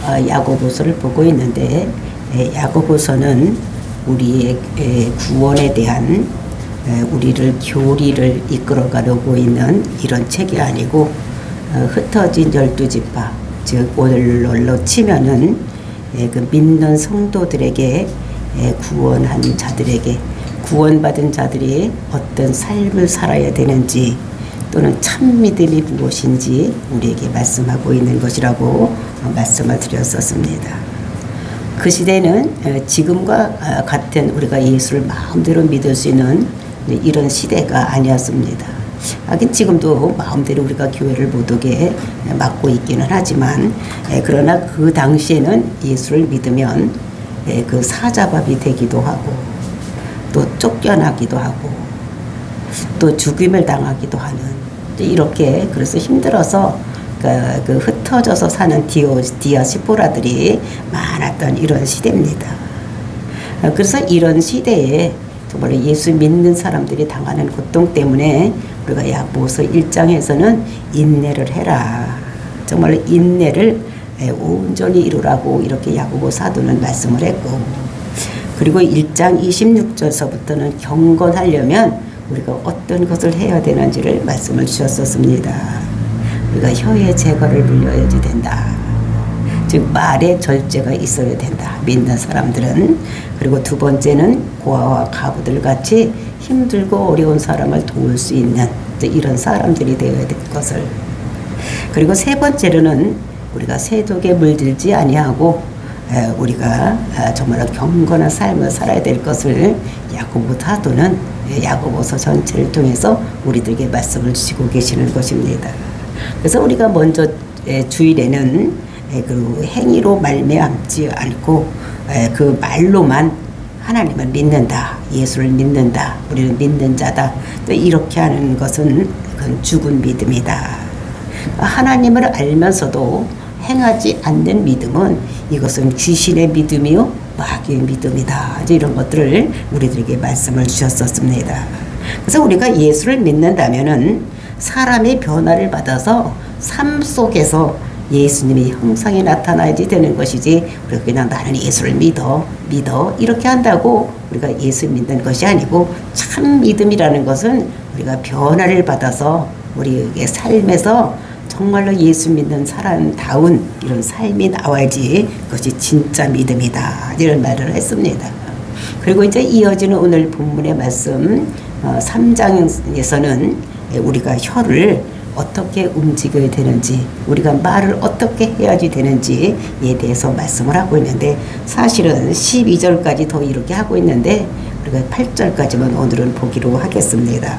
야고보서를 보고 있는데, 야고보서는 우리의 구원에 대한 우리를 교리를 이끌어가려고 있는 이런 책이 아니고, 흩어진 12지파, 즉 오늘날로 치면은 그 믿는 성도들에게, 구원한 자들에게, 구원받은 자들이 어떤 삶을 살아야 되는지, 또는 참 믿음이 무엇인지 우리에게 말씀하고 있는 것이라고 말씀을 드렸었습니다. 그 시대는 지금과 같은 우리가 예수를 마음대로 믿을 수 있는 이런 시대가 아니었습니다. 하긴 지금도 마음대로 우리가 교회를 못 오게 막고 있기는 하지만, 그러나 그 당시에는 예수를 믿으면 그 사자밥이 되기도 하고, 또 쫓겨나기도 하고, 또 죽임을 당하기도 하는, 이렇게 그래서 힘들어서 그 흩어져서 사는 디아스포라들이 많았던 이런 시대입니다. 그래서 이런 시대에 정말 예수 믿는 사람들이 당하는 고통 때문에 우리가 야고보서 1장에서는 인내를 해라, 정말 인내를 온전히 이루라고 이렇게 야고보 사도는 말씀을 했고, 그리고 1장 26절서부터는 경건하려면 우리가 어떤 것을 해야 되는지를 말씀을 주셨었습니다. 우리가 혀의 제거를 물려야지 된다. 즉 말에 절제가 있어야 된다, 믿는 사람들은. 그리고 두 번째는 고아와 가부들 같이 힘들고 어려운 사람을 도울 수 있는 이런 사람들이 되어야 될 것을. 그리고 세 번째로는 우리가 세독에 물들지 아니하고 우리가 정말 경건한 삶을 살아야 될 것을 야고보 사도는 야고보서 전체를 통해서 우리들에게 말씀을 주시고 계시는 것입니다. 그래서 우리가 먼저 주일에는 그 행위로 말미암지 않고 그 말로만 하나님을 믿는다, 예수를 믿는다, 우리는 믿는 자다, 또 이렇게 하는 것은 그건 죽은 믿음이다. 하나님을 알면서도 행하지 않는 믿음은 이것은 귀신의 믿음이요 마귀의 믿음이다. 이런 것들을 우리들에게 말씀을 주셨었습니다. 그래서 우리가 예수를 믿는다면은 사람의 변화를 받아서 삶 속에서 예수님의 형상이 나타나야지 되는 것이지, 우리가 그냥 나는 예수를 믿어 이렇게 한다고 우리가 예수 믿는 것이 아니고, 참 믿음이라는 것은 우리가 변화를 받아서 우리의 삶에서 정말로 예수 믿는 사람다운 이런 삶이 나와야지 그것이 진짜 믿음이다, 이런 말을 했습니다. 그리고 이제 이어지는 오늘 본문의 말씀 3장에서는 우리가 혀를 어떻게 움직여야 되는지, 우리가 말을 어떻게 해야지 되는지에 대해서 말씀을 하고 있는데, 사실은 12절까지 더 이렇게 하고 있는데 우리가 8절까지만 오늘은 보기로 하겠습니다.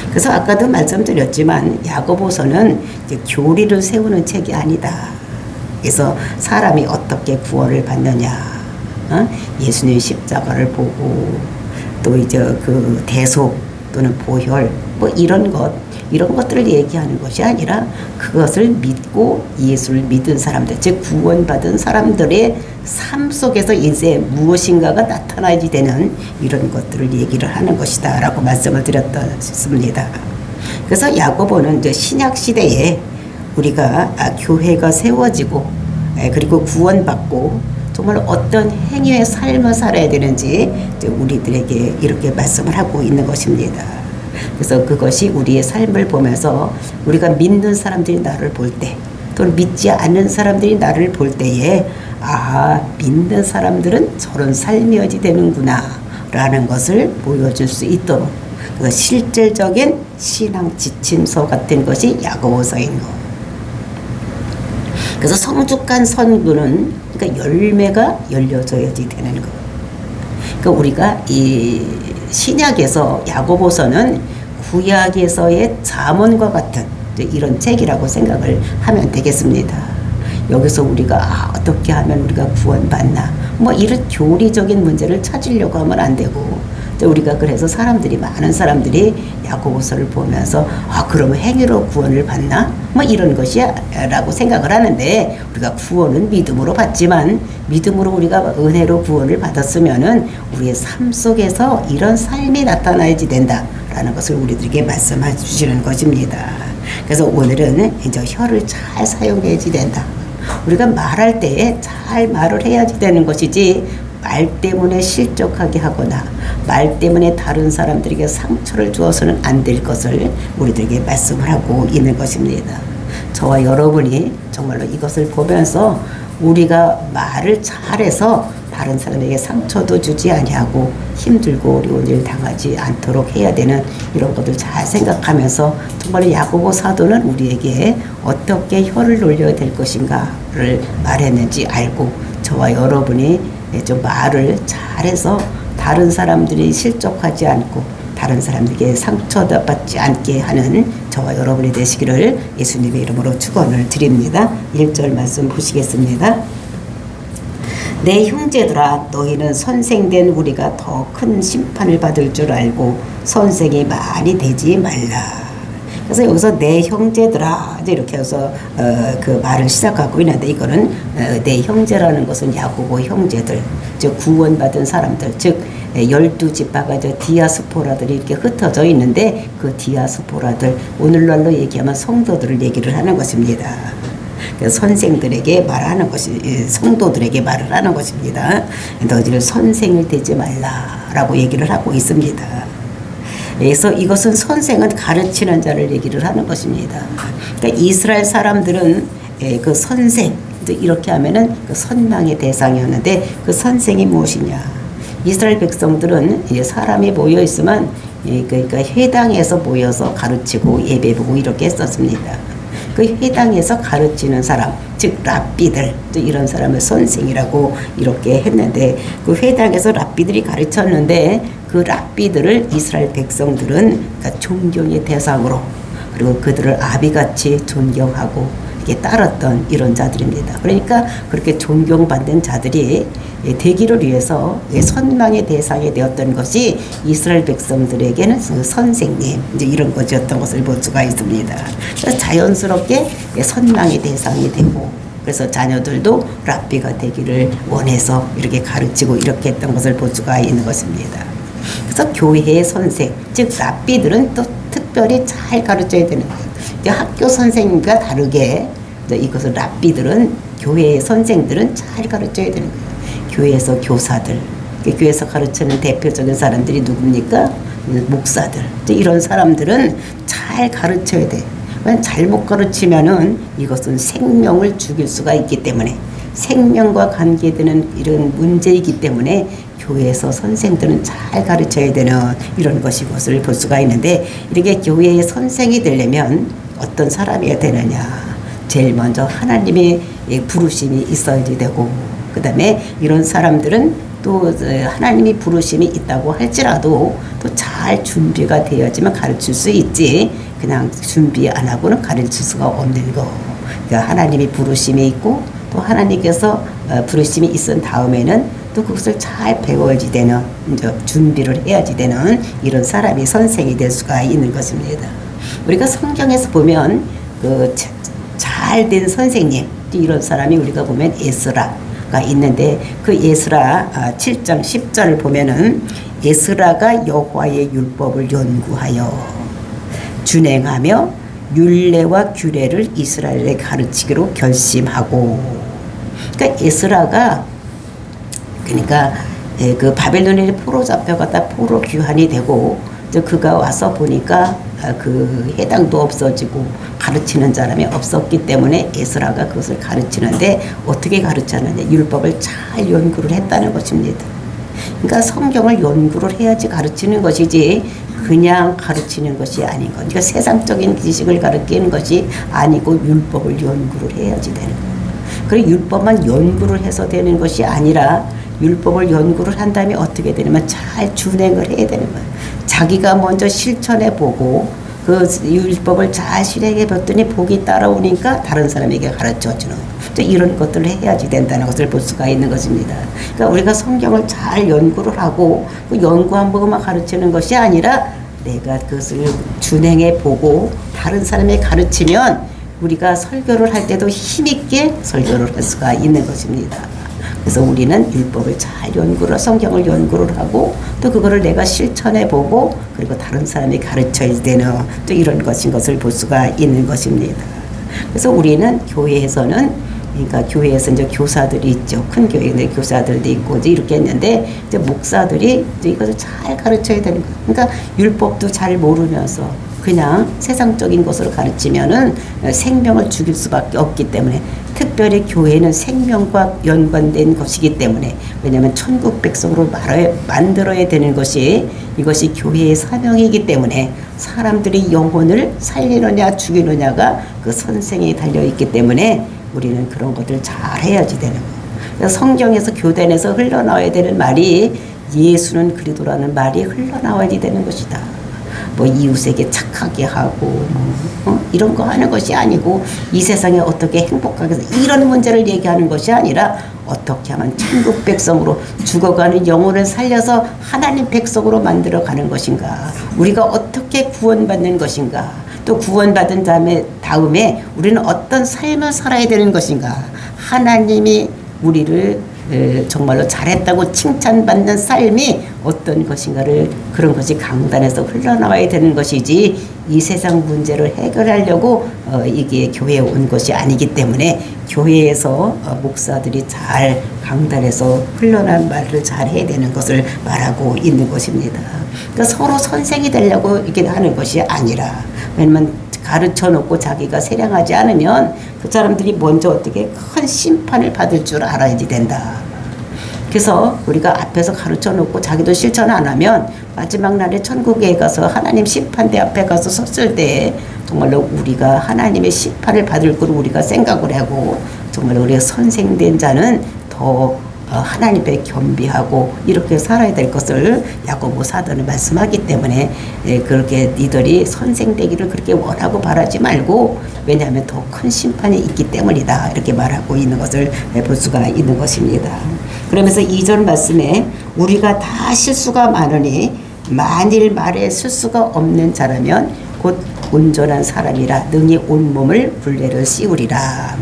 그래서 아까도 말씀드렸지만 야고보서는 이제 교리를 세우는 책이 아니다. 그래서 사람이 어떻게 구원을 받느냐, 예수님 십자가를 보고, 또 이제 그 대속 또는 보혈 이런 것들을 얘기하는 것이 아니라, 그것을 믿고 예수를 믿은 사람들, 즉 구원받은 사람들의 삶 속에서 이제 무엇인가가 나타나야지 되는 이런 것들을 얘기를 하는 것이다 라고 말씀을 드렸습니다. 그래서 야고보는 이제 신약 시대에 우리가 교회가 세워지고, 그리고 구원받고 정말 어떤 행위의 삶을 살아야 되는지 우리들에게 이렇게 말씀을 하고 있는 것입니다. 그래서 그것이 우리의 삶을 보면서 우리가 믿는 사람들이 나를 볼 때, 또는 믿지 않는 사람들이 나를 볼 때에, 믿는 사람들은 저런 삶이어야 되는구나 라는 것을 보여줄 수 있도록, 그 실질적인 신앙 지침서 같은 것이 야고보서인 것. 그래서 성숙한 성도는 그러니까 열매가 열려져야지 되는 것. 그러니까 우리가 이 신약에서 야고보서는 구약에서의 잠언과 같은 이런 책이라고 생각을 하면 되겠습니다. 여기서 우리가 어떻게 하면 우리가 구원받나, 이런 교리적인 문제를 찾으려고 하면 안 되고, 우리가 그래서 많은 사람들이 야고보서를 보면서 그러면 행위로 구원을 받나? 이런 것이야 라고 생각을 하는데, 우리가 구원은 믿음으로 받지만, 믿음으로 우리가 은혜로 구원을 받았으면은 우리의 삶 속에서 이런 삶이 나타나야지 된다 라는 것을 우리들에게 말씀해 주시는 것입니다. 그래서 오늘은 이제 혀를 잘 사용해야지 된다. 우리가 말할 때 잘 말을 해야지 되는 것이지, 말 때문에 실족하게 하거나 말 때문에 다른 사람들에게 상처를 주어서는 안 될 것을 우리들에게 말씀을 하고 있는 것입니다. 저와 여러분이 정말로 이것을 보면서 우리가 말을 잘해서 다른 사람에게 상처도 주지 아니하고 힘들고 어려운 일 당하지 않도록 해야 되는 이런 것들 잘 생각하면서 정말 야고보 사도는 우리에게 어떻게 혀를 놀려야 될 것인가를 말했는지 알고, 저와 여러분이 좀 말을 잘해서 다른 사람들이 실족하지 않고 다른 사람들에게 상처받지 않게 하는 저와 여러분이 되시기를 예수님의 이름으로 축원을 드립니다. 1절 말씀 보시겠습니다. 내 형제들아, 너희는 선생된 우리가 더 큰 심판을 받을 줄 알고 선생이 많이 되지 말라. 그래서 여기서 내 형제들아 이렇게 해서 그 말을 시작하고 있는데, 이거는 내 형제라는 것은 야고보 형제들, 즉 구원받은 사람들, 즉 12지파가 디아스포라들이 이렇게 흩어져 있는데, 그 디아스포라들, 오늘날로 얘기하면 성도들을 얘기를 하는 것입니다. 선생들에게 말하는 것이, 성도들에게 말을 하는 것입니다. 너희들 선생이 되지 말라라고 얘기를 하고 있습니다. 그래서 이것은 선생은 가르치는 자를 얘기를 하는 것입니다. 그러니까 이스라엘 사람들은 그 선생, 이렇게 하면은 그 선망의 대상이었는데, 그 선생이 무엇이냐? 이스라엘 백성들은 사람이 모여 있으면 그러니까 회당에서 모여서 가르치고 예배보고 이렇게 했었습니다. 그 회당에서 가르치는 사람, 즉 랍비들, 이런 사람을 선생이라고 이렇게 했는데, 그 회당에서 랍비들이 가르쳤는데, 그 랍비들을 이스라엘 백성들은 그러니까 존경의 대상으로, 그리고 그들을 아비같이 존경하고 이렇게 따랐던 이런 자들입니다. 그러니까 그렇게 존경받는 자들이 되기를 위해서 선망의 대상이 되었던 것이 이스라엘 백성들에게는 선생님, 이제 이런 것이었던 것을 볼 수가 있습니다. 그래서 자연스럽게 선망의 대상이 되고, 그래서 자녀들도 랍비가 되기를 원해서 이렇게 가르치고 이렇게 했던 것을 볼 수가 있는 것입니다. 그래서 교회의 선생, 즉 랍비들은 또 특별히 잘 가르쳐야 되는 거예요. 학교 선생님과 다르게 이것을 랍비들은, 교회의 선생들은 잘 가르쳐야 되는 거예요. 교회에서 교사들, 교회에서 가르치는 대표적인 사람들이 누굽니까? 목사들. 이런 사람들은 잘 가르쳐야 돼. 잘못 가르치면은 이것은 생명을 죽일 수가 있기 때문에, 생명과 관계되는 이런 문제이기 때문에 교회에서 선생들은 잘 가르쳐야 되는 이런 것을 볼 수가 있는데, 이렇게 교회의 선생이 되려면 어떤 사람이어야 되느냐? 제일 먼저 하나님의 부르심이 있어야지 되고, 그 다음에 이런 사람들은 또 하나님이 부르심이 있다고 할지라도 또 잘 준비가 되어야지만 가르칠 수 있지, 그냥 준비 안 하고는 가르칠 수가 없는 거. 그러니까 하나님이 부르심이 있고, 또 하나님께서 부르심이 있은 다음에는 또 그것을 잘 배워야지 되는, 이제 준비를 해야지 되는 이런 사람이 선생이 될 수가 있는 것입니다. 우리가 성경에서 보면 그 잘된 선생님, 이런 사람이 우리가 보면 에스라가 있는데, 그 에스라 7장 10절을 보면은 에스라가 여호와의 율법을 연구하여 준행하며 율례와 규례를 이스라엘에 가르치기로 결심하고, 그러니까 에스라가, 그러니까 그 바벨론에 포로 잡혀갔다 포로 귀환이 되고, 그가 와서 보니까 그 해당도 없어지고 가르치는 사람이 없었기 때문에 에스라가 그것을 가르치는데, 어떻게 가르쳤느냐? 율법을 잘 연구를 했다는 것입니다. 그러니까 성경을 연구를 해야지 가르치는 것이지, 그냥 가르치는 것이 아닌 것. 그러니까 세상적인 지식을 가르치는 것이 아니고 율법을 연구를 해야지 되는 거예요. 그리고 율법만 연구를 해서 되는 것이 아니라, 율법을 연구를 한 다음에 어떻게 되냐면 잘 준행을 해야 되는 거예요. 자기가 먼저 실천해 보고 그 율법을 잘 실행해 봤더니 복이 따라오니까 다른 사람에게 가르쳐 주는, 이런 것들을 해야지 된다는 것을 볼 수가 있는 것입니다. 그러니까 우리가 성경을 잘 연구를 하고 그 연구한 부분만 가르치는 것이 아니라, 내가 그것을 준행해 보고 다른 사람에게 가르치면 우리가 설교를 할 때도 힘있게 설교를 할 수가 있는 것입니다. 그래서 우리는 율법을 잘 연구를, 성경을 연구를 하고, 또 그거를 내가 실천해 보고, 그리고 다른 사람이 가르쳐야 되는 또 이런 것인 것을 볼 수가 있는 것입니다. 그래서 우리는 교회에서는 그러니까 교회에서 이제 교사들이 있죠. 큰 교회에 교사들도 있고 이제 이렇게 했는데 이제 목사들이 이제 이것을 잘 가르쳐야 되는 거예요. 그러니까 율법도 잘 모르면서 그냥 세상적인 것으로 가르치면은 생명을 죽일 수밖에 없기 때문에, 특별히 교회는 생명과 연관된 것이기 때문에, 왜냐하면 천국 백성으로 만들어야 되는 것이 이것이 교회의 사명이기 때문에 사람들이 영혼을 살리느냐 죽이느냐가 그 선생에 달려있기 때문에 우리는 그런 것들 잘 해야지 되는 거예요. 그래서 성경에서 교단에서 흘러나와야 되는 말이 예수는 그리스도라는 말이 흘러나와야 되는 것이다. 뭐 이웃에게 착하게 하고 이런 거 하는 것이 아니고, 이 세상에 어떻게 행복하게 이런 문제를 얘기하는 것이 아니라 어떻게 하면 천국 백성으로 죽어가는 영혼을 살려서 하나님 백성으로 만들어가는 것인가, 우리가 어떻게 구원받는 것인가, 또 구원받은 다음에 우리는 어떤 삶을 살아야 되는 것인가, 하나님이 우리를 정말로 잘했다고 칭찬받는 삶이 어떤 것인가를, 그런 것이 강단에서 흘러나와야 되는 것이지, 이 세상 문제를 해결하려고 이게 교회에 온 것이 아니기 때문에 교회에서 목사들이 잘 강단에서 흘러난 말을 잘 해야 되는 것을 말하고 있는 것입니다. 그러니까 서로 선생이 되려고 이렇게 하는 것이 아니라, 왜냐면 가르쳐 놓고 자기가 세량하지 않으면 그 사람들이 먼저 어떻게 큰 심판을 받을 줄 알아야 된다. 그래서 우리가 앞에서 가르쳐 놓고 자기도 실천 안 하면 마지막 날에 천국에 가서 하나님 심판대 앞에 가서 섰을 때 정말로 우리가 하나님의 심판을 받을 걸 우리가 생각을 하고, 정말로 우리가 선생된 자는 더 하나님께 겸비하고 이렇게 살아야 될 것을 야고보 사도는 말씀하기 때문에, 그렇게 니들이 선생되기를 그렇게 원하고 바라지 말고, 왜냐하면 더 큰 심판이 있기 때문이다, 이렇게 말하고 있는 것을 볼 수가 있는 것입니다. 그러면서 2절 말씀에 우리가 다 실수가 많으니 만일 말에 실수가 없는 자라면 곧 온전한 사람이라 능히 온몸을 굴레를 씌우리라.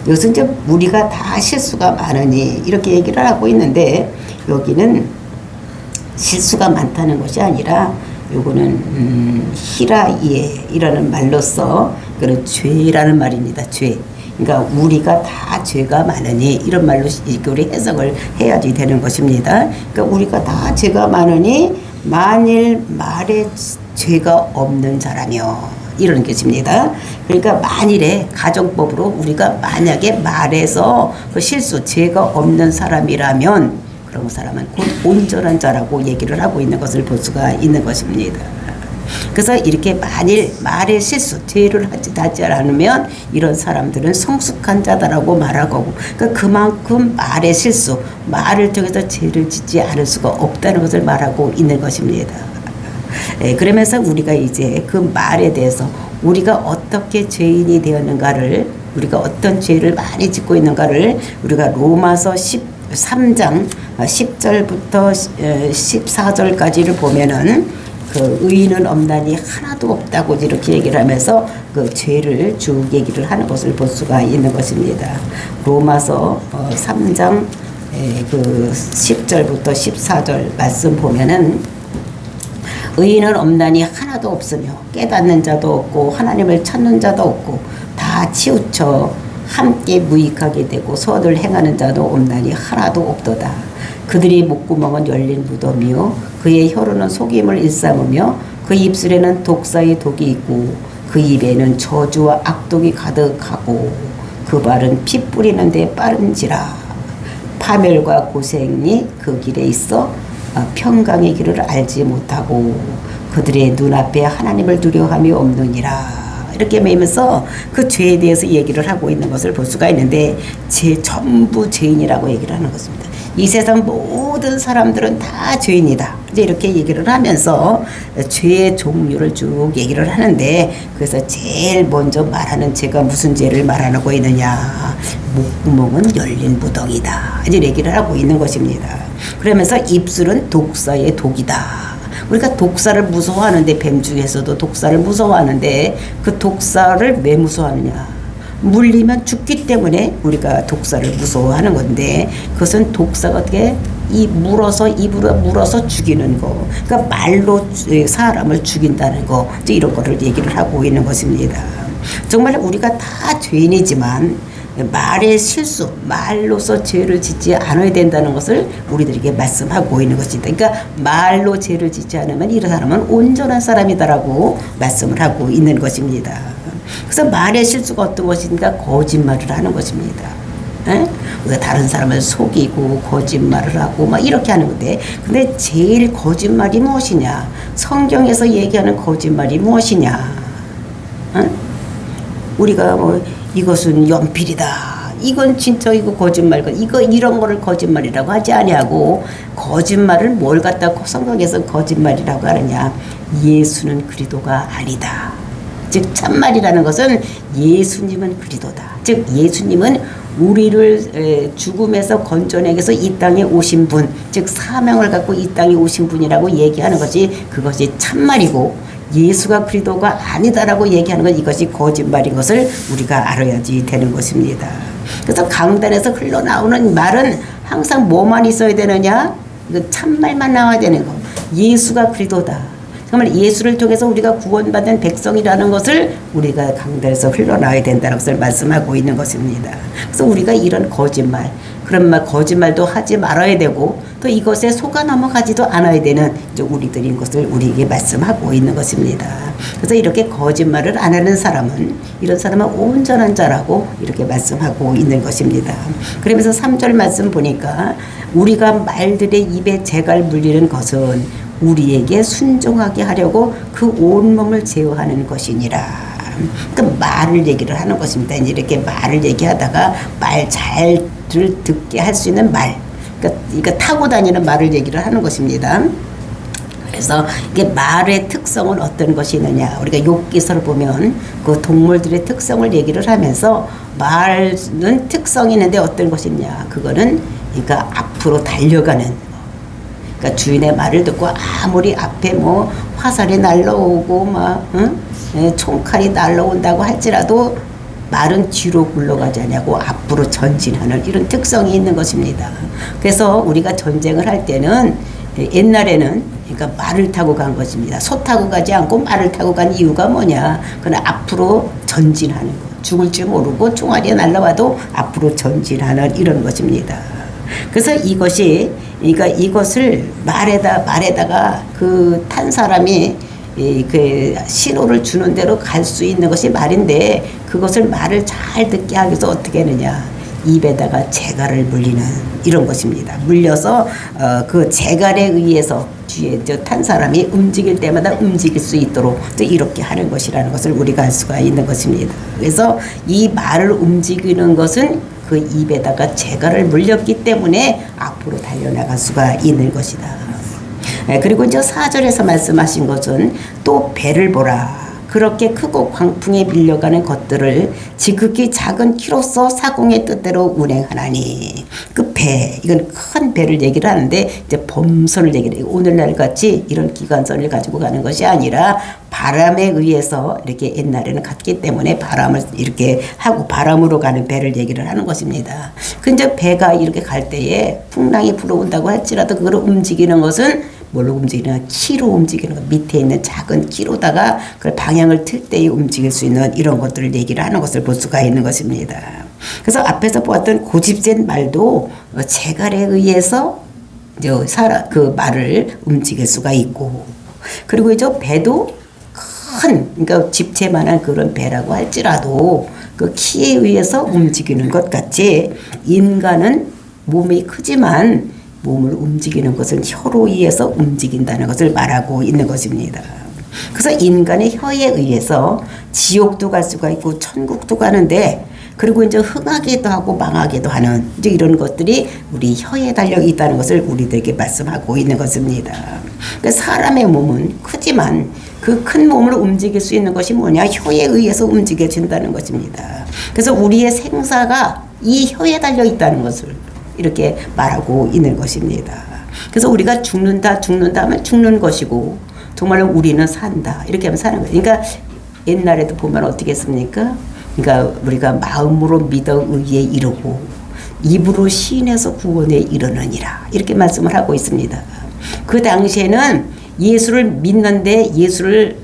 이것은 이제 우리가 다 실수가 많으니 이렇게 얘기를 하고 있는데, 여기는 실수가 많다는 것이 아니라 요거는 히라이에이라는 말로써 그런 죄라는 말입니다. 죄. 그러니까 우리가 다 죄가 많으니, 이런 말로 우리 해석을 해야지 되는 것입니다. 그러니까 우리가 다 죄가 많으니 만일 말에 죄가 없는 자라며, 이런 것입니다. 그러니까 만일에 가정법으로 우리가 만약에 말해서 그 실수, 죄가 없는 사람이라면 그런 사람은 곧 온전한 자라고 얘기를 하고 있는 것을 볼 수가 있는 것입니다. 그래서 이렇게 만일 말의 실수, 죄를 하지 않으면 이런 사람들은 성숙한 자다라고 말하고, 그러니까 그만큼 말의 실수, 말을 통해서 죄를 짓지 않을 수가 없다는 것을 말하고 있는 것입니다. 그러면서 우리가 이제 그 말에 대해서 우리가 어떻게 죄인이 되었는가를, 우리가 어떤 죄를 많이 짓고 있는가를 우리가 로마서 13장 10절부터 14절까지를 보면은 그 의인은 없나니 하나도 없다고 이렇게 얘기를 하면서 그 죄를 쭉 얘기를 하는 것을 볼 수가 있는 것입니다. 로마서 3장 그 10절부터 14절 말씀 보면은 의인은 없나니 하나도 없으며 깨닫는 자도 없고 하나님을 찾는 자도 없고 다 치우쳐 함께 무익하게 되고 선을 행하는 자도 없나니 하나도 없도다. 그들의 목구멍은 열린 무덤이요 그의 혀로는 속임을 일삼으며 그 입술에는 독사의 독이 있고 그 입에는 저주와 악독이 가득하고 그 발은 피 뿌리는 데 빠른지라. 파멸과 고생이 그 길에 있어 평강의 길을 알지 못하고 그들의 눈앞에 하나님을 두려워함이 없느니라. 이렇게 매면서 그 죄에 대해서 얘기를 하고 있는 것을 볼 수가 있는데, 전부 죄인이라고 얘기를 하는 것입니다. 이 세상 모든 사람들은 다 죄인이다, 이제 이렇게 얘기를 하면서 죄의 종류를 쭉 얘기를 하는데, 그래서 제일 먼저 말하는 죄가 무슨 죄를 말하고 있느냐, 목구멍은 열린 무덩이다, 이제 얘기를 하고 있는 것입니다. 그러면서 입술은 독사의 독이다. 우리가 독사를 무서워하는데, 뱀 중에서도 독사를 무서워하는데 그 독사를 왜 무서워하느냐, 물리면 죽기 때문에 우리가 독사를 무서워하는 건데, 그것은 독사가 어떻게 물어서 입으로 물어서 죽이는 거, 그러니까 말로 사람을 죽인다는 거, 이제 이런 거를 얘기를 하고 있는 것입니다. 정말 우리가 다 죄인이지만 말의 실수, 말로서 죄를 짓지 않아야 된다는 것을 우리들에게 말씀하고 있는 것입니다. 그러니까 말로 죄를 짓지 않으면 이런 사람은 온전한 사람이다라고 말씀을 하고 있는 것입니다. 그래서 말의 실수가 어떤 것인가? 거짓말을 하는 것입니다. 우리가 다른 사람을 속이고 거짓말을 하고 막 이렇게 하는 건데, 근데 제일 거짓말이 무엇이냐? 성경에서 얘기하는 거짓말이 무엇이냐? 우리가 뭐 이것은 연필이다, 이건 진짜 이거 거짓말, 이거 이런 거를 거짓말이라고 하지 아니하고, 거짓말을 뭘 갖다 성경에서 거짓말이라고 하느냐? 예수는 그리스도가 아니다. 즉 참말이라는 것은 예수님은 그리스도다. 즉 예수님은 우리를 죽음에서 건져내서 이 땅에 오신 분, 즉 사명을 갖고 이 땅에 오신 분이라고 얘기하는 것이 그것이 참말이고, 예수가 그리스도가 아니다라고 얘기하는 것, 이것이 거짓말인 것을 우리가 알아야지 되는 것입니다. 그래서 강단에서 흘러나오는 말은 항상 뭐만 있어야 되느냐? 이거 참말만 나와야 되는 거. 예수가 그리스도다. 정말 예수를 통해서 우리가 구원받은 백성이라는 것을 우리가 강단에서 흘러나와야 된다는 것을 말씀하고 있는 것입니다. 그래서 우리가 이런 거짓말, 그런 말, 거짓말도 하지 말아야 되고, 또 이것에 속아 넘어가지도 않아야 되는 이제 우리들인 것을 우리에게 말씀하고 있는 것입니다. 그래서 이렇게 거짓말을 안 하는 사람은, 이런 사람은 온전한 자라고 이렇게 말씀하고 있는 것입니다. 그러면서 3절 말씀 보니까 우리가 말들의 입에 재갈 물리는 것은 우리에게 순종하게 하려고 그 온몸을 제어하는 것이니라. 그 말을 얘기를 하는 것입니다. 이렇게 말을 얘기하다가 말 잘 듣게 할 수 있는 말, 그러니까 타고 다니는 말을 얘기를 하는 것입니다. 그래서 이게 말의 특성은 어떤 것이 있느냐? 우리가 욥기서를 보면 그 동물들의 특성을 얘기를 하면서 말은 특성이 있는데 어떤 것이 있냐? 그거는 그러니까 앞으로 달려가는. 그러니까 주인의 말을 듣고 아무리 앞에 뭐 화살이 날라오고 막 총칼이 날라온다고 할지라도 말은 뒤로 굴러가지 않냐고 앞으로 전진하는 이런 특성이 있는 것입니다. 그래서 우리가 전쟁을 할 때는 옛날에는 그러니까 말을 타고 간 것입니다. 소 타고 가지 않고 말을 타고 간 이유가 뭐냐? 그는 앞으로 전진하는 것. 죽을 줄 모르고 총알이 날라와도 앞으로 전진하는 이런 것입니다. 그래서 이것이, 그러니까 이것을 말에다가 그 탄 사람이 그 신호를 주는 대로 갈 수 있는 것이 말인데, 그것을 말을 잘 듣게 하기 위해서 어떻게 하느냐? 입에다가 재갈을 물리는 이런 것입니다. 물려서 그 재갈에 의해서 뒤에 탄 사람이 움직일 때마다 움직일 수 있도록 또 이렇게 하는 것이라는 것을 우리가 알 수가 있는 것입니다. 그래서 이 말을 움직이는 것은 그 입에다가 재갈을 물렸기 때문에 앞으로 달려나갈 수가 있는 것이다. 그리고 이제 4절에서 말씀하신 것은 또 배를 보라. 그렇게 크고 광풍에 밀려가는 것들을 지극히 작은 키로서 사공의 뜻대로 운행하나니. 그 배, 이건 큰 배를 얘기를 하는데 이제 범선을 얘기를 해요. 오늘날 같이 이런 기관선을 가지고 가는 것이 아니라 바람에 의해서 이렇게 옛날에는 갔기 때문에 바람을 이렇게 하고 바람으로 가는 배를 얘기를 하는 것입니다. 근데 배가 이렇게 갈 때에 풍랑이 불어온다고 할지라도 그걸 움직이는 것은 뭘로 움직이냐? 키로 움직이는 것. 밑에 있는 작은 키로다가 그 방향을 틀 때에 움직일 수 있는 이런 것들을 얘기를 하는 것을 볼 수가 있는 것입니다. 그래서 앞에서 보았던 고집센 말도 재갈에 의해서 그 말을 움직일 수가 있고, 그리고 이제 배도 큰, 그러니까 집채만한 그런 배라고 할지라도 그 키에 의해서 움직이는 것 같이 인간은 몸이 크지만 몸을 움직이는 것은 혀로 의해서 움직인다는 것을 말하고 있는 것입니다. 그래서 인간의 혀에 의해서 지옥도 갈 수가 있고 천국도 가는데, 그리고 이제 흥하기도 하고 망하기도 하는 이제 이런 것들이 우리 혀에 달려 있다는 것을 우리들에게 말씀하고 있는 것입니다. 그러니까 사람의 몸은 크지만 그 큰 몸을 움직일 수 있는 것이 뭐냐? 혀에 의해서 움직여진다는 것입니다. 그래서 우리의 생사가 이 혀에 달려 있다는 것을 이렇게 말하고 있는 것입니다. 그래서 우리가 죽는다 하면 죽는 것이고, 정말로 우리는 산다 이렇게 하면 사는 거예요. 그러니까 옛날에도 보면 어떻게 했습니까? 그러니까 우리가 마음으로 믿어 의에 이르고 입으로 시인해서 구원에 이르느니라 이렇게 말씀을 하고 있습니다. 그 당시에는 예수를 믿는데 예수를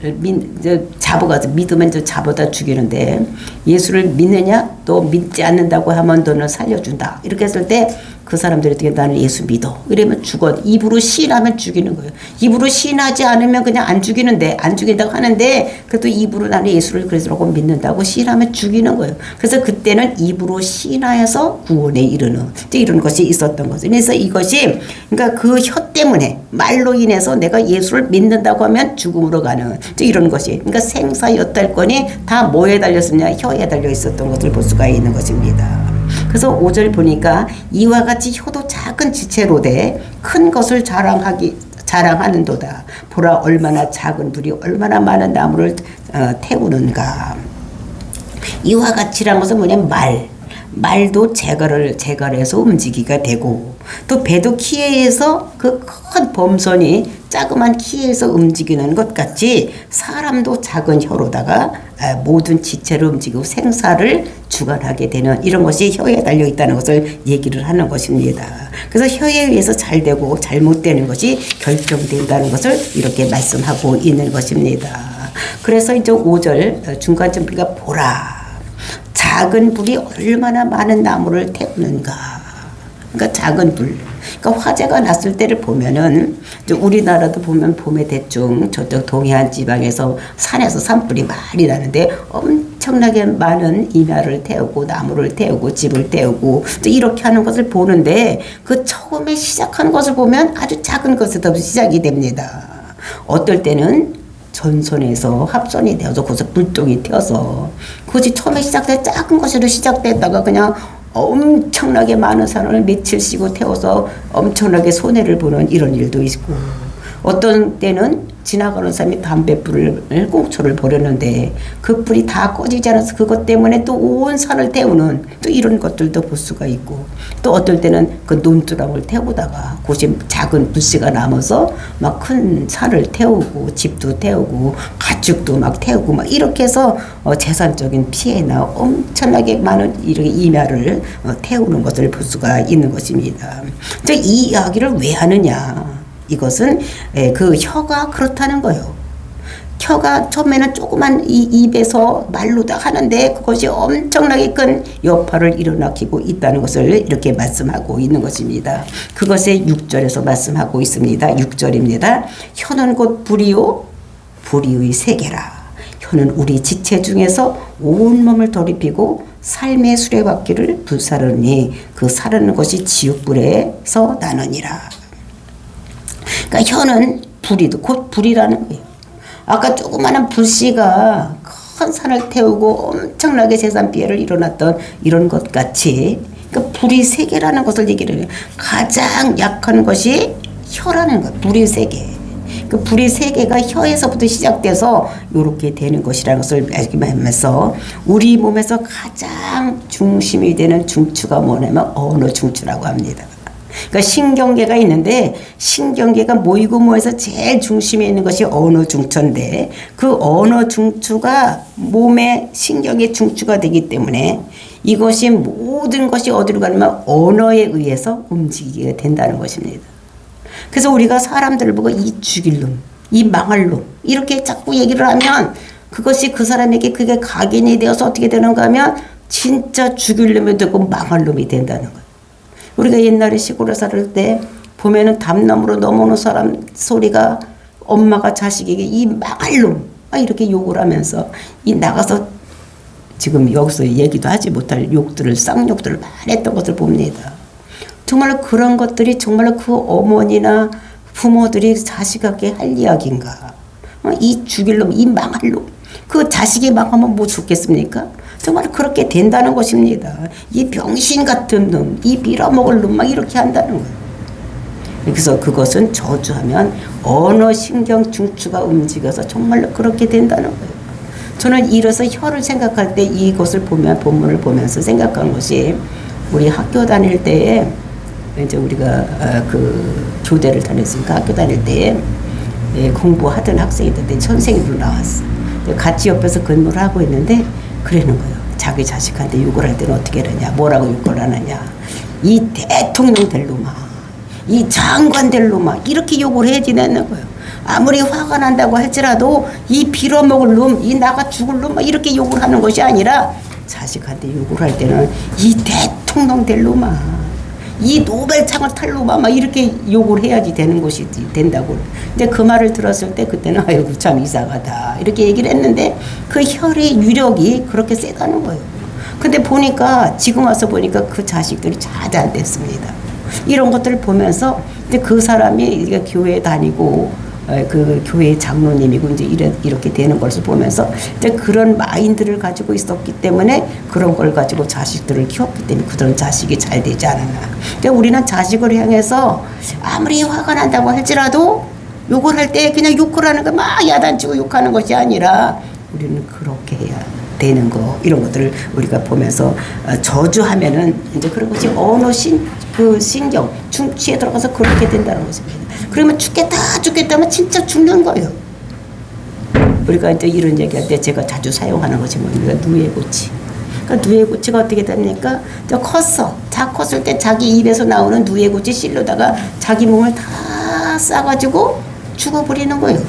잡아가서 믿으면 잡아다 죽이는데 예수를 믿느냐 또 믿지 않는다고 하면 너는 살려준다 이렇게 했을 때 그 사람들이 어떻게 나는 예수 믿어 이러면 죽어. 입으로 시인하면 죽이는 거예요. 입으로 시인하지 않으면 그냥 안 죽이는데 안 죽인다고 하는데 그래도 입으로 나는 예수를 그리스도라고 믿는다고 시인하면 죽이는 거예요. 그래서 그때는 입으로 시인하여서 구원에 이르는 이런 것이 있었던 거죠. 그래서 이것이 그러니까 그 혀 때문에 말로 인해서 내가 예수를 믿는다고 하면 죽음으로 가는 이런 것이 그러니까 생사 여탈권이 다 뭐에 달렸었냐 혀에 달려 있었던 것을 볼 수가 있는 것입니다. 그래서 5절 보니까 이와 같이 혀도 작은 지체로되 큰 것을 자랑하는도다. 보라 얼마나 작은 불이 얼마나 많은 나무를 태우는가. 이와 같이란 것은 뭐냐면 말도 제갈해서 움직이가 되고 또 배도 키에 의해서 그 큰 범선이 자그만 키에 의해서 움직이는 것 같이 사람도 작은 혀로다가 모든 지체를 움직이고 생사를 주관하게 되는 이런 것이 혀에 달려 있다는 것을 얘기를 하는 것입니다. 그래서 혀에 의해서 잘 되고 잘못되는 것이 결정된다는 것을 이렇게 말씀하고 있는 것입니다. 그래서 이제 5절 중간쯤 우리가 보라 작은 불이 얼마나 많은 나무를 태우는가. 그러니까 작은 불. 그러니까 화재가 났을 때를 보면은 우리나라도 보면 봄에 대충 저쪽 동해안 지방에서 산에서 산불이 많이 나는데 엄청나게 많은 임야를 태우고 나무를 태우고 집을 태우고 이렇게 하는 것을 보는데 그 처음에 시작하는 것을 보면 아주 작은 것에서 시작이 됩니다. 어떨 때는 전선에서 합선이 되어서 거기서 불똥이 튀어서 그것이 처음에 시작돼 작은 것으로 시작됐다가 그냥 엄청나게 많은 산을 며칠 쉬고 태워서 엄청나게 손해를 보는 이런 일도 있고 어떤 때는 지나가는 사람이 담뱃불을 꽁초를 버렸는데 그 불이 다 꺼지지 않아서 그것 때문에 또 온 산을 태우는 또 이런 것들도 볼 수가 있고 또 어떨 때는 그 논두렁을 태우다가 곳이 작은 불씨가 남아서 막 큰 산을 태우고 집도 태우고 가축도 막 태우고 막 이렇게 해서 재산적인 피해나 엄청나게 많은 이렇게 임야를 태우는 것을 볼 수가 있는 것입니다. 이 이야기를 왜 하느냐? 이것은 그 혀가 그렇다는 거예요. 혀가 처음에는 조그만 이 입에서 말로 다 하는데 그것이 엄청나게 큰 여파를 일어나키고 있다는 것을 이렇게 말씀하고 있는 것입니다. 그것에 6절에서 말씀하고 있습니다. 6절입니다. 혀는 곧 불이요 불의의 세계라. 혀는 우리 지체 중에서 온몸을 더럽히고 삶의 수레바퀴를 불사르니 그 사르는 것이 지옥불에서 나느니라. 그러니까 혀는 불이도 곧 불이라는 거예요. 아까 조그마한 불씨가 큰 산을 태우고 엄청나게 재산 피해를 일어났던 이런 것 같이 그러니까 불이 세계라는 것을 얘기를 해요. 가장 약한 것이 혀라는 거예요. 불이 세계. 그 불이 세계가 혀에서부터 시작돼서 이렇게 되는 것이라는 것을 말하면서 우리 몸에서 가장 중심이 되는 중추가 뭐냐면 언어 중추라고 합니다. 그러니까 신경계가 있는데 신경계가 모이고 모여서 제일 중심에 있는 것이 언어 중추인데 그 언어 중추가 몸의 신경의 중추가 되기 때문에 이것이 모든 것이 어디로 가냐면 언어에 의해서 움직이게 된다는 것입니다. 그래서 우리가 사람들을 보고 이 죽일 놈, 이 망할 놈 이렇게 자꾸 얘기를 하면 그것이 그 사람에게 그게 각인이 되어서 어떻게 되는가 하면 진짜 죽일 놈이 되고 망할 놈이 된다는 거예요. 우리가 옛날에 시골에 살을 때 보면은 담나무로 넘어오는 사람 소리가 엄마가 자식에게 이 망할 놈 이렇게 욕을 하면서 이 나가서 지금 여기서 얘기도 하지 못할 욕들을 쌍욕들을 많이 했던 것을 봅니다. 정말로 그런 것들이 정말로 그 어머니나 부모들이 자식에게 할 이야기인가? 이 죽일 놈, 이 망할 놈. 그 자식이 망하면 뭐 죽겠습니까? 정말 그렇게 된다는 것입니다. 이 병신 같은 놈, 이 빌어먹을 놈 막 이렇게 한다는 거예요. 그래서 그것은 저주하면 언어 신경 중추가 움직여서 정말로 그렇게 된다는 거예요. 저는 이래서 혀를 생각할 때 이것을 보면 본문을 보면서 생각한 것이 우리 학교 다닐 때에 이제 우리가 그 교대를 다녔으니까 학교 다닐 때에 공부하던 학생이던데 선생님으로 나왔어. 같이 옆에서 근무를 하고 있는데 그러는 거예요. 자기 자식한테 욕을 할 때는 어떻게 하느냐, 뭐라고 욕을 하느냐. 이 대통령 될 놈아, 이 장관 될 놈아, 이렇게 욕을 해 지내는 거예요. 아무리 화가 난다고 할지라도 이 빌어먹을 놈, 이 나가 죽을 놈 막 이렇게 욕을 하는 것이 아니라 자식한테 욕을 할 때는 이 대통령 될 놈아, 이 노벨상을 탈 놈아 막 이렇게 욕을 해야지 되는 것이 된다고. 근데 그 말을 들었을 때 그때는 아이고 참 이상하다 이렇게 얘기를 했는데 그 혈의 유력이 그렇게 세다는 거예요. 근데 보니까 지금 와서 보니까 그 자식들이 잘 안 됐습니다. 이런 것들을 보면서 이제 그 사람이 교회 다니고 그 교회 장로님이고 이제 이렇게 되는 것을 보면서 이제 그런 마인드를 가지고 있었기 때문에 그런 걸 가지고 자식들을 키웠기 때문에 그런 자식이 잘 되지 않았나. 그러니까 우리는 자식을 향해서 아무리 화가 난다고 할지라도 욕을 할 때 그냥 욕을 하는 거 막 야단치고 욕하는 것이 아니라 우리는 그렇게 해야 되는 거, 이런 것들을 우리가 보면서 저주하면은 이제 그런 것이 언어 신경 중취에 들어가서 그렇게 된다는 것입니다. 그러면 죽겠다 하면 진짜 죽는 거예요. 우리가 이제 이런 얘기할 때 제가 자주 사용하는 것이 뭡니까? 누에고치. 그러니까 누에고치가 어떻게 됩니까? 다 컸을 때 자기 입에서 나오는 누에고치 씨로다가 자기 몸을 다 싸가지고 죽어버리는 거예요.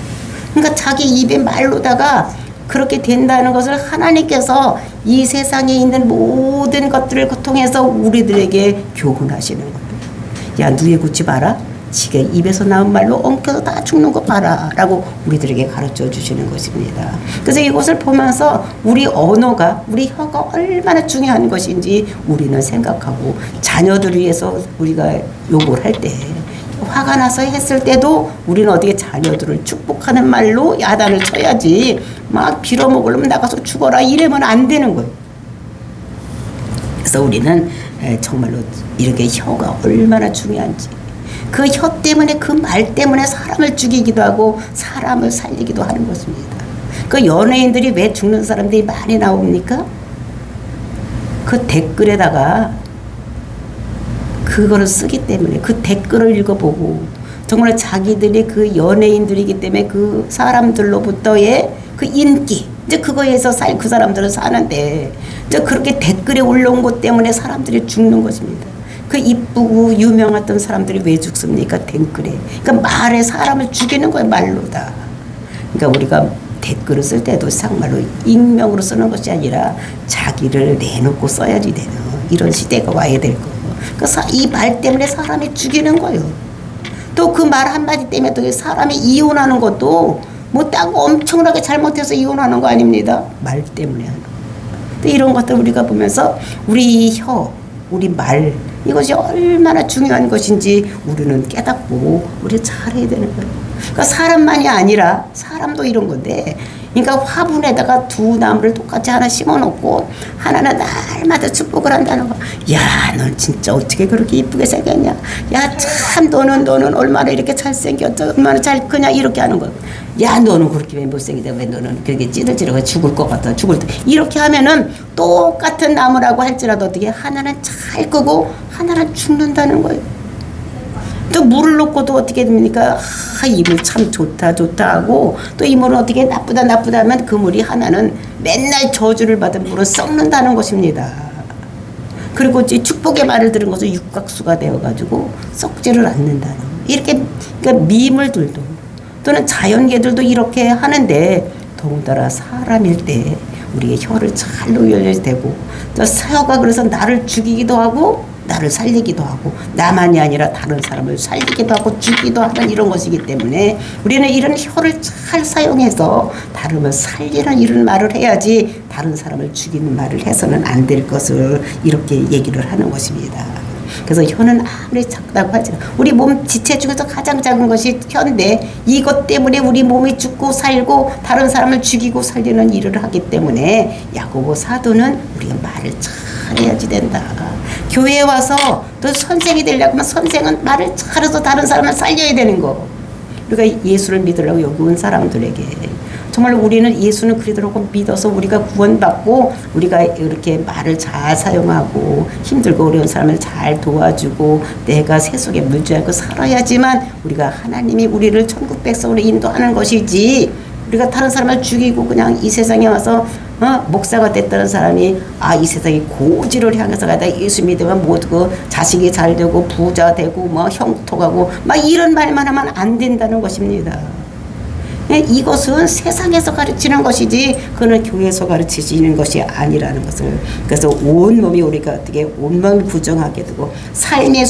그러니까 자기 입의 말로다가 그렇게 된다는 것을 하나님께서 이 세상에 있는 모든 것들을 통해서 우리들에게 교훈하시는 거예요. 야, 누에고치 봐라. 지가 입에서 나온 말로 엉켜서 다 죽는 거 봐라 라고 우리들에게 가르쳐 주시는 것입니다. 그래서 이것을 보면서 우리 언어가, 우리 혀가 얼마나 중요한 것인지 우리는 생각하고, 자녀들을 위해서 우리가 욕을 할 때, 화가 나서 했을 때도 우리는 어떻게 자녀들을 축복하는 말로 야단을 쳐야지, 막 빌어먹으려면 나가서 죽어라 이러면 안 되는 거예요. 그래서 우리는 정말로 이렇게 혀가 얼마나 중요한지, 그 혀 때문에, 그 말 때문에 사람을 죽이기도 하고 사람을 살리기도 하는 것입니다. 그 연예인들이 왜 죽는 사람들이 많이 나옵니까? 그 댓글에다가 그거를 쓰기 때문에, 그 댓글을 읽어보고 정말 자기들이 그 연예인들이기 때문에 그 사람들로부터의 그 인기, 이제 그거에서 그 사람들은 사는데, 이제 그렇게 댓글에 올라온 것 때문에 사람들이 죽는 것입니다. 그 이쁘고 유명했던 사람들이 왜 죽습니까? 댓글에. 그러니까 말에 사람을 죽이는 거예요, 말로다. 그러니까 우리가 댓글을 쓸 때도 정말로 익명으로 쓰는 것이 아니라 자기를 내놓고 써야지 되는 이런 시대가 와야 될 거예요. 그러니까 이 말 때문에 사람이 죽이는 거예요. 또 그 말 한마디 때문에 또 사람이 이혼하는 것도 뭐 딱 엄청나게 잘못해서 이혼하는 거 아닙니다. 말 때문에 하는 거. 이런 것들 우리가 보면서 우리 혀, 우리 말, 이것이 얼마나 중요한 것인지 우리는 깨닫고 우리 잘해야 되는 거예요. 그러니까 사람만이 아니라 사람도 이런 건데, 그러니까 화분에다가 두 나무를 똑같이 하나 심어놓고 하나는 날마다 축복을 한다는 거. 야, 넌 진짜 어떻게 그렇게 이쁘게 생겼냐? 야, 참 너는 얼마나 이렇게 잘생겼어? 얼마나 잘 크냐? 이렇게 하는 거예요. 야, 너는 그렇게 왜 못생기다? 왜 너는 그렇게 찌들찌들하고 죽을 것 같아? 죽을 때. 이렇게 하면은 똑같은 나무라고 할지라도 어떻게 하나는 잘 크고 하나는 죽는다는 거예요. 또 물을 넣고도 어떻게 됩니까? 이 물 참 좋다 하고, 또 이 물은 어떻게 나쁘다 하면 그 물이 하나는 맨날 저주를 받은 물은 썩는다는 것입니다. 그리고 이 축복의 말을 들은 것은 육각수가 되어가지고 썩지를 않는다는, 이렇게 그러니까 미물들도 또는 자연계들도 이렇게 하는데, 더군다나 사람일 때 우리의 혀를 잘 놓여야 되고, 또 혀가 그래서 나를 죽이기도 하고 나를 살리기도 하고, 나만이 아니라 다른 사람을 살리기도 하고 죽이기도 하는 이런 것이기 때문에 우리는 이런 혀를 잘 사용해서 다름을 살리는 이런 말을 해야지, 다른 사람을 죽이는 말을 해서는 안 될 것을 이렇게 얘기를 하는 것입니다. 그래서 혀는 아무리 작다고 하지만 우리 몸 지체 중에서 가장 작은 것이 혀인데, 이것 때문에 우리 몸이 죽고 살고 다른 사람을 죽이고 살리는 일을 하기 때문에 야고보 사도는 우리가 말을 잘해야지 된다. 교회에 와서 또 선생이 되려고 하면 선생은 말을 잘해서 다른 사람을 살려야 되는 거. 우리가 예수를 믿으려고 여기 온 사람들에게 정말 우리는 예수는 그리스도라고 믿어서 우리가 구원받고, 우리가 이렇게 말을 잘 사용하고 힘들고 어려운 사람을 잘 도와주고 내가 세속에 물지 않고 살아야지만 우리가 하나님이 우리를 천국 백성으로 인도하는 것이지, 우리가 다른 사람을 죽이고 그냥 이 세상에 와서 목사가 됐다는 사람이 이 세상에 고지를 향해서 가다 예수 믿으면 모두 자식이 잘 되고 부자 되고 뭐 형통하고 막 이런 말만 하면 안 된다는 것입니다. 이것은 세상에서 가르치는 것이지 그는 교회에서 가르치시는 것이 아니라는 것을. 그래서 온몸이 우리가 어떻게 온몸을 부정하게 되고 삶의